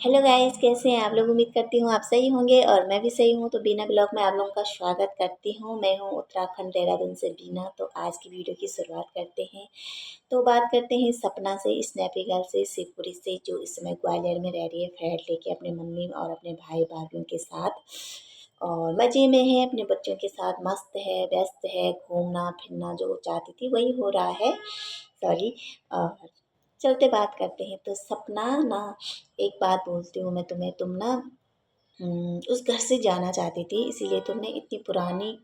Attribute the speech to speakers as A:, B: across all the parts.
A: Hello guys, कैसे हैं आप लोग। उम्मीद करती हूँ आप सही होंगे और मैं भी सही हूँ। तो बीना ब्लॉग में आप लोगों का स्वागत करती हूँ। मैं हूँ उत्तराखंड देहरादून से बीना। तो आज की वीडियो की शुरुआत करते हैं। तो बात करते हैं सपना से, स्नैपी गर्ल से, शिवपुरी से, जो इस समय ग्वालियर में रह रही है फ्लैट लेके अपने मम्मी और अपने भाई भाभियों के साथ और मज़े में है, अपने बच्चों के साथ मस्त है, व्यस्त है। घूमना फिरना जो चाहती थी वही हो रहा है। सॉरी। और चलते बात करते हैं। तो सपना ना, एक बात बोलती हूँ मैं तुम्हें, तुम ना उस घर से जाना चाहती थी, इसीलिए तुमने इतनी पुरानी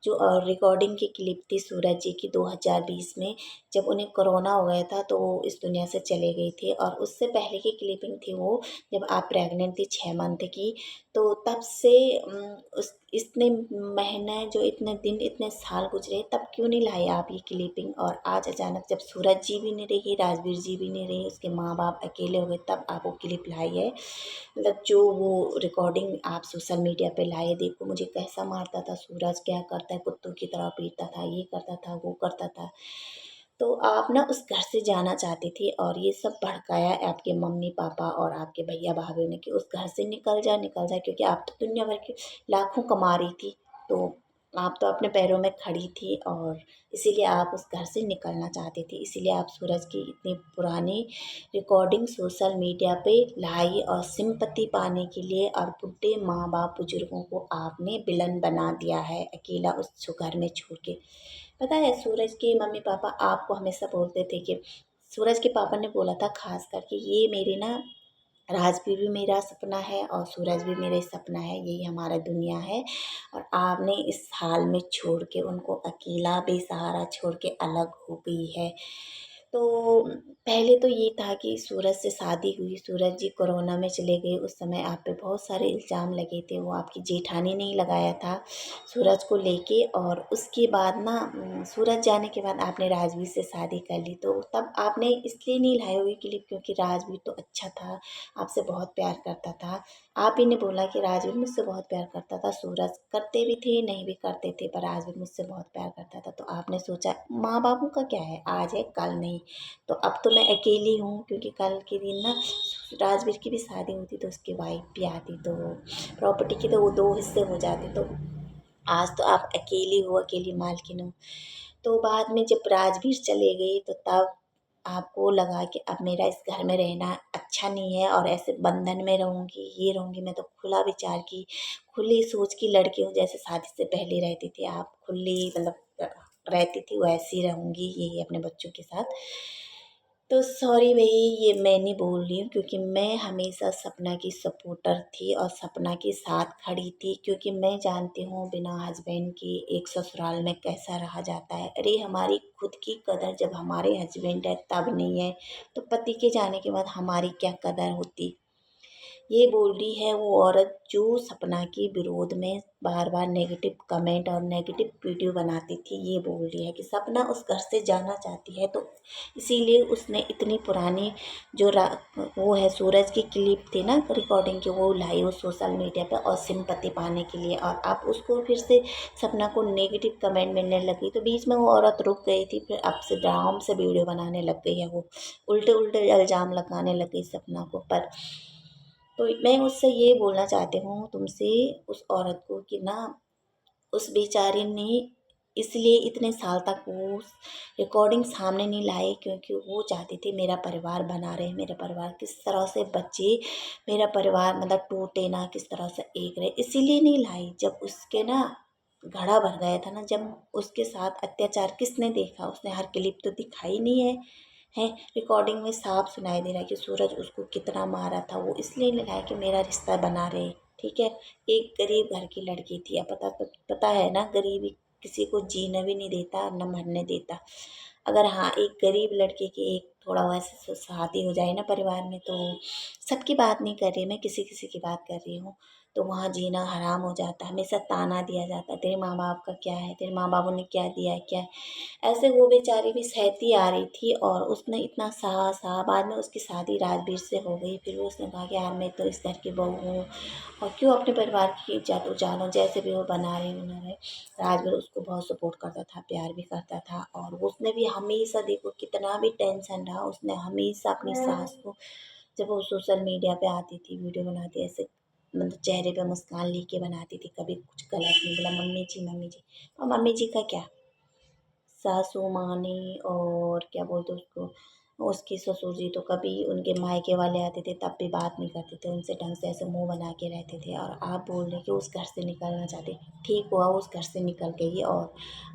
A: जो रिकॉर्डिंग की क्लिप थी सूरज जी की 2020 में, जब उन्हें कोरोना हो गया था तो वो इस दुनिया से चले गई थी। और उससे पहले की क्लिपिंग थी वो, जब आप प्रेग्नेंट थी 6 मंथ की। तो तब से उस इतने महीने, जो इतने दिन, इतने साल गुजरे, तब क्यों नहीं लाई आप ये क्लिपिंग। और आज अचानक जब सूरज जी भी नहीं रही, राजवीर जी भी नहीं रही, उसके माँ बाप अकेले हो गए, तब आप वो क्लिप लाई है। मतलब जो वो रिकॉर्डिंग आप सोशल मीडिया पे लाए, देखो मुझे कैसा मारता था सूरज, क्या करता है, कुत्तों की तरह पीटता था, ये करता था, वो करता था। तो आप ना उस घर से जाना चाहती थी और ये सब भड़काया आपके मम्मी पापा और आपके भैया भाभी ने कि उस घर से निकल जा, निकल जा, क्योंकि आप तो दुनिया भर के लाखों कमा रही थी। तो आप तो अपने पैरों में खड़ी थी और इसीलिए आप उस घर से निकलना चाहती थी। इसीलिए आप सूरज की इतनी पुरानी रिकॉर्डिंग सोशल मीडिया पे लाई और सिंपत्ति पाने के लिए, और बुढ़े माँ बाप बुजुर्गों को आपने विलन बना दिया है, अकेला उस घर में छोड़ के। पता है, सूरज के मम्मी पापा आपको हमेशा बोलते थे कि, सूरज के पापा ने बोला था खास करके, ये मेरी ना, राजवीर भी मेरा सपना है और सूरज भी मेरा सपना है, यही हमारा दुनिया है। और आपने इस हाल में छोड़ के उनको, अकेला बेसहारा छोड़ के अलग हो गई है। तो पहले तो ये था कि सूरज से शादी हुई, सूरज जी कोरोना में चले गए, उस समय आप पे बहुत सारे इल्ज़ाम लगे थे, वो आपकी जेठानी ने ही लगाया था सूरज को लेके। और उसके बाद ना, सूरज जाने के बाद आपने राजवीर से शादी कर ली। तो तब आपने इसलिए नहीं लाई होगी क्लिप, क्योंकि राजवीर तो अच्छा था, आपसे बहुत प्यार करता था। आप ही ने बोला कि राजवीर मुझसे बहुत प्यार करता था। सूरज करते भी थे, नहीं भी करते थे, पर राजवीर मुझसे बहुत प्यार करता था। तो आपने सोचा माँ बापों का क्या है, आज है कल नहीं। तो अब तो मैं अकेली हूँ, क्योंकि कल के दिन ना राजवीर की भी शादी होती तो उसकी वाइफ भी आती, तो प्रॉपर्टी के तो वो दो हिस्से हो जाते। तो आज तो आप अकेली हो, अकेली मालकिन हो। तो बाद में जब राजवीर चले गए, तो तब आपको लगा कि अब मेरा इस घर में रहना अच्छा नहीं है और ऐसे बंधन में रहूँगी, ये रहूँगी। मैं तो खुला विचार की, खुली सोच की लड़की हूँ, जैसे शादी से पहले रहती थी आप, खुली मतलब रहती थी, वैसी रहूँगी यही अपने बच्चों के साथ। तो सॉरी भई, ये मैं नहीं बोल रही हूँ, क्योंकि मैं हमेशा सपना की सपोर्टर थी और सपना के साथ खड़ी थी, क्योंकि मैं जानती हूँ बिना हस्बैंड के एक ससुराल में कैसा रहा जाता है। अरे हमारी खुद की कदर जब हमारे हस्बैंड है तब नहीं है, तो पति के जाने के बाद हमारी क्या कदर होती। ये बोल रही है वो औरत जो सपना के विरोध में बार बार नेगेटिव कमेंट और नेगेटिव वीडियो बनाती थी। ये बोल रही है कि सपना उस घर से जाना चाहती है, तो इसीलिए उसने इतनी पुरानी जो वो है सूरज की क्लिप थी ना रिकॉर्डिंग की, वो लाई वो सोशल मीडिया पे और सिंपत्ति पाने के लिए। और आप उसको फिर से, सपना को नेगेटिव कमेंट मिलने लगी, तो बीच में वो औरत रुक गई थी, फिर अब से ड्राम से वीडियो बनाने लग गई है वो, उल्टे उल्टे इल्ज़ाम लगाने लग गई सपना को। पर तो मैं उससे ये बोलना चाहती हूँ तुमसे, उस औरत को, कि ना, उस बेचारी ने इसलिए इतने साल तक वो रिकॉर्डिंग सामने नहीं लाई, क्योंकि वो चाहती थी मेरा परिवार बना रहे, मेरा परिवार किस तरह से बचे, मेरा परिवार मतलब टूटे ना, किस तरह से एक रहे, इसीलिए नहीं लाई। जब उसके ना घड़ा भर गया था ना, जब उसके साथ अत्याचार किसने देखा, उसने हर क्लिप तो दिखाई नहीं है। रिकॉर्डिंग में साफ सुनाई दे रहा है कि सूरज उसको कितना मारा था। वो इसलिए लगाया कि मेरा रिश्ता बना रहे, ठीक है। एक गरीब घर की लड़की थी, अब पता है ना, गरीबी किसी को जीने भी नहीं देता न मरने देता। अगर हाँ, एक गरीब लड़के की एक थोड़ा वैसे शादी हो जाए ना परिवार में, तो सबकी बात नहीं कर रही मैं, किसी किसी की बात कर रही हूँ, तो वहाँ जीना हराम हो जाता है। हमेशा ताना दिया जाता है, तेरे माँ बाप का क्या है, तेरे माँ बापों ने क्या दिया है, क्या है। ऐसे वो बेचारी भी सहती आ रही थी और उसने इतना सहा। बाद में उसकी शादी राजवीर से हो गई, फिर वो उसने कहा कि यार मैं तो इस घर की बहू हूँ और क्यों अपने परिवार की इज्जत उजाड़ूं, जैसे भी वो बना रहे। राजवीर उसको बहुत सपोर्ट करता था, प्यार भी करता था। और उसने भी हमेशा, देखो कितना भी टेंशन रहा, उसने हमेशा अपनी सास को जब वो सोशल मीडिया पे आती थी, वीडियो बनाती ऐसे मतलब चेहरे पे मुस्कान लेके बनाती थी, कभी कुछ गलत नहीं बोला मम्मी जी मम्मी जी। और मम्मी जी का क्या, सासू माँ ने और क्या बोलते उसको, उसके ससुर जी तो कभी उनके मायके वाले आते थे तब भी बात नहीं करते थे उनसे ढंग से, ऐसे मुंह बना के रहते थे। और आप बोल रहे कि उस घर से निकलना चाहते, ठीक हुआ उस घर से निकल गई और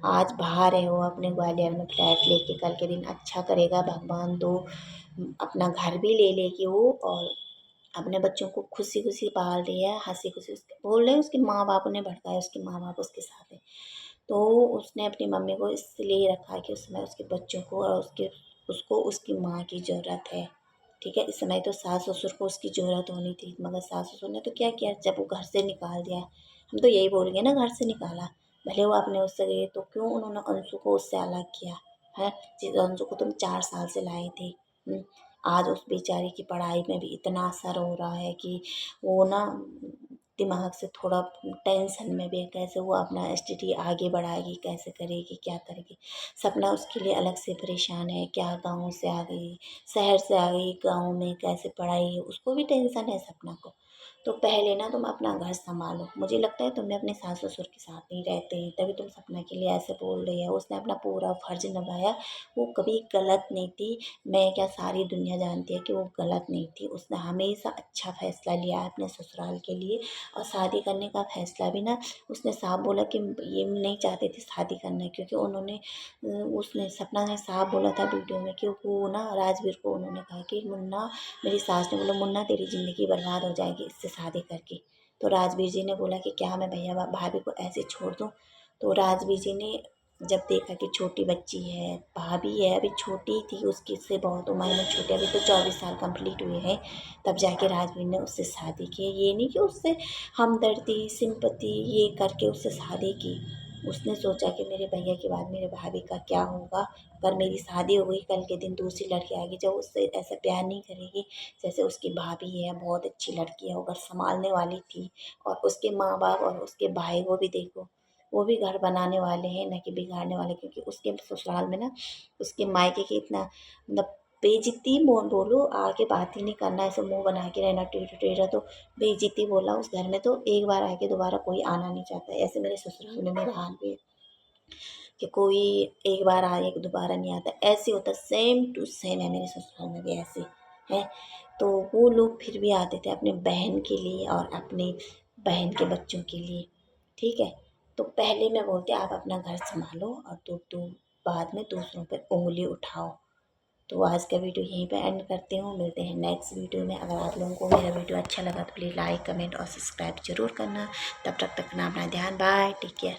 A: आज बाहर है वो अपने ग्वालियर में फ्लैट लेके, कल के दिन अच्छा करेगा भगवान तो अपना घर भी ले लेगी वो, और अपने बच्चों को खुशी खुशी पाल रही है, हंसी खुशी। उसके बोल रहे हैं उसके माँ बाप ने भड़काया, उसके माँ बाप उसके साथ है। तो उसने अपनी मम्मी को इसलिए रखा कि उस समय उसके बच्चों को और उसको उसकी माँ की ज़रूरत है। ठीक है, इस समय तो सास ससुर को उसकी ज़रूरत होनी थी, मगर सास ससुर ने तो क्या किया, जब वो घर से निकाल दिया, हम तो यही बोलेंगे ना, घर से निकाला। भले वो अपने उससे गए तो क्यों उन्होंने अंशु को उससे अलग किया है। जिस अंशु को तुम 4 साल से लाए थे, आज उस बेचारी की पढ़ाई में भी इतना असर हो रहा है कि वो ना दिमाग से थोड़ा टेंशन में भी है, कैसे वो अपना स्टडी आगे बढ़ाएगी, कैसे करेगी, क्या करेगी। सपना उसके लिए अलग से परेशान है, क्या गाँव से आ गई, शहर से आ गई, गाँव में कैसे पढ़ाई है, उसको भी टेंशन है सपना को। तो पहले ना तुम अपना घर संभालो। मुझे लगता है तुमने अपने सास ससुर के साथ नहीं रहते, तभी तुम सपना के लिए ऐसे बोल रही है। उसने अपना पूरा फर्ज निभाया, वो कभी गलत नहीं थी। मैं क्या, सारी दुनिया जानती है कि वो गलत नहीं थी। उसने हमेशा अच्छा फैसला लिया है अपने ससुराल के लिए। और शादी करने का फैसला भी ना, उसने साफ बोला कि ये नहीं चाहते थे शादी करना, क्योंकि उन्होंने उसने सपना ने साफ बोला था वीडियो में कि वो ना राजवीर को उन्होंने कहा कि मुन्ना, मेरी सास ने बोला मुन्ना तेरी ज़िंदगी बर्बाद हो जाएगी इससे शादी करके। तो राजवीर जी ने बोला कि क्या मैं भैया भाभी को ऐसे छोड़ दूँ। तो राजवीर जी ने जब देखा कि छोटी बच्ची है, भाभी है, अभी छोटी थी, उसकी से बहुत उम्र में छोटी, अभी तो 24 साल कंप्लीट हुए हैं, तब जाके राजवीर ने उससे शादी की। ये नहीं कि उससे हमदर्दी सिंपति ये करके उससे शादी की। उसने सोचा कि मेरे भैया के बाद मेरे भाभी का क्या होगा, अगर मेरी शादी हो गई कल के दिन दूसरी लड़की आएगी जो उससे ऐसा प्यार नहीं करेगी जैसे उसकी भाभी है, बहुत अच्छी लड़की है, वो घर संभालने वाली थी। और उसके माँ बाप और उसके भाई को भी देखो, वो भी घर बनाने वाले हैं, न कि बिगाड़ने वाले। क्योंकि उसके ससुराल में ना उसके मायके की इतना मतलब बेइज्जती बोलो, आगे बात ही नहीं करना, ऐसे मुंह बना के रहना टेढ़ा टेढ़ा, तो बेइज्जती बोला उस घर में, तो एक बार आके दोबारा कोई आना नहीं चाहता। ऐसे मेरे ससुराल में मेरा हाल भी है कि कोई एक बार आए दोबारा नहीं आता, ऐसे होता, सेम टू सेम है मेरे ससुराल में भी ऐसे है। तो वो लोग फिर भी आते थे अपने बहन के लिए और अपने बहन के बच्चों के लिए। ठीक है, तो पहले मैं बोलती आप अपना घर संभालो और तो बाद में दूसरों पर उंगली उठाओ। तो आज का वीडियो यहीं पे एंड करती हूँ, मिलते हैं नेक्स्ट वीडियो में। अगर आप लोगों को मेरा वीडियो अच्छा लगा तो प्लीज़ लाइक कमेंट और सब्सक्राइब जरूर करना। तब तक रखना अपना ध्यान, बाय, टेक केयर।